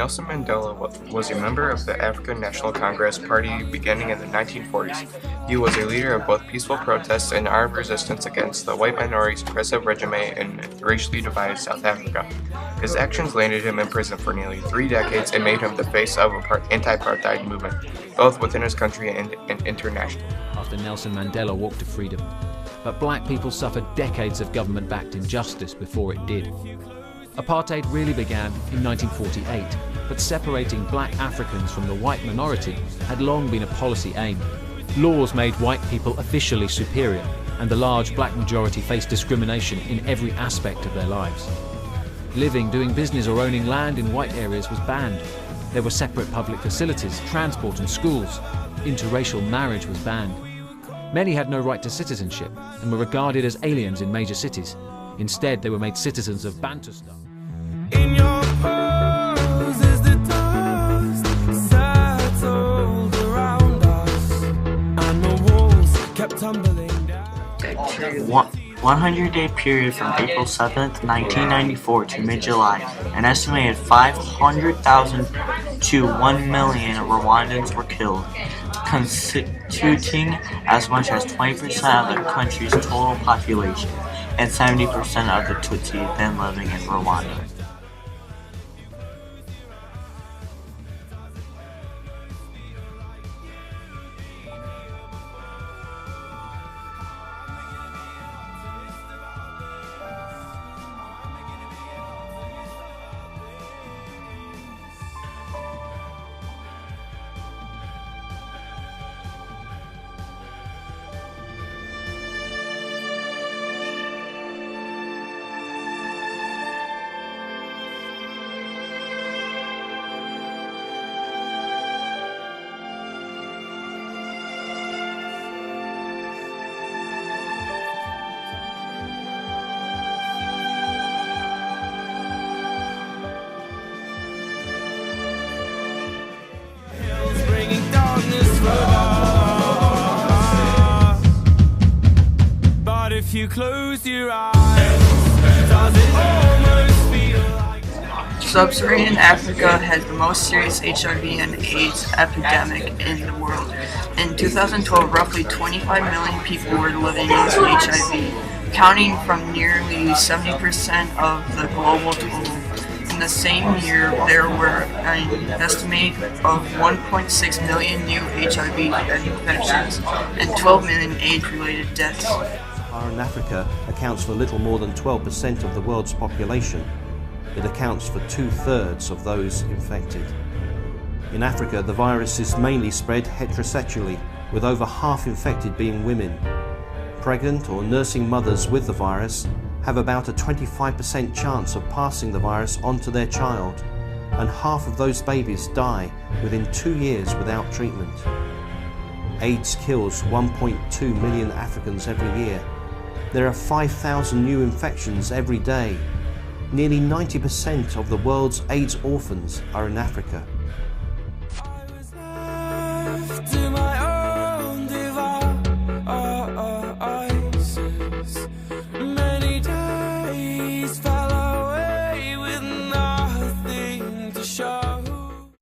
Nelson Mandela was a member of the African National Congress Party beginning in the 1940s. He was a leader of both peaceful protests and armed resistance against the white minority suppressive regime in racially divided South Africa. His actions landed him in prison for nearly 3 decades and made him the face of the anti-apartheid movement, both within his country and internationally. After Nelson Mandela walked to freedom, but black people suffered decades of government-backed injustice before it did. Apartheid really began in 1948, but separating black Africans from the white minority had long been a policy aim. Laws made white people officially superior, and the large black majority faced discrimination in every aspect of their lives. Living, doing business or owning land in white areas was banned. There were separate public facilities, transport and schools. Interracial marriage was banned. Many had no right to citizenship and were regarded as aliens in major cities. Instead, they were made citizens of Bantustan. In your pose is the dust settled around us, and the walls kept tumbling down. 100-day period from April 7th, 1994 to mid-July, an estimated 500,000 to 1 million Rwandans were killed, constituting as much as 20% of the country's total population and 70% of the Tutsi then living in Rwanda. But if you close your eyes, does it almost feel like Sub-Saharan Africa has the most serious HIV and AIDS epidemic in the world. In 2012, roughly 25 million people were living with HIV, counting from nearly 70% of the global total. In the same year, there were an estimate of 1.6 million new HIV infections and 12 million AIDS-related deaths. Sub-Saharan Africa accounts for little more than 12% of the world's population. It accounts for 2/3 of those infected. In Africa, the virus is mainly spread heterosexually, with over half infected being women. Pregnant or nursing mothers with the virus have about a 25% chance of passing the virus on to their child, and half of those babies die within 2 years without treatment. AIDS kills 1.2 million Africans every year. There are 5,000 new infections every day. Nearly 90% of the world's AIDS orphans are in Africa.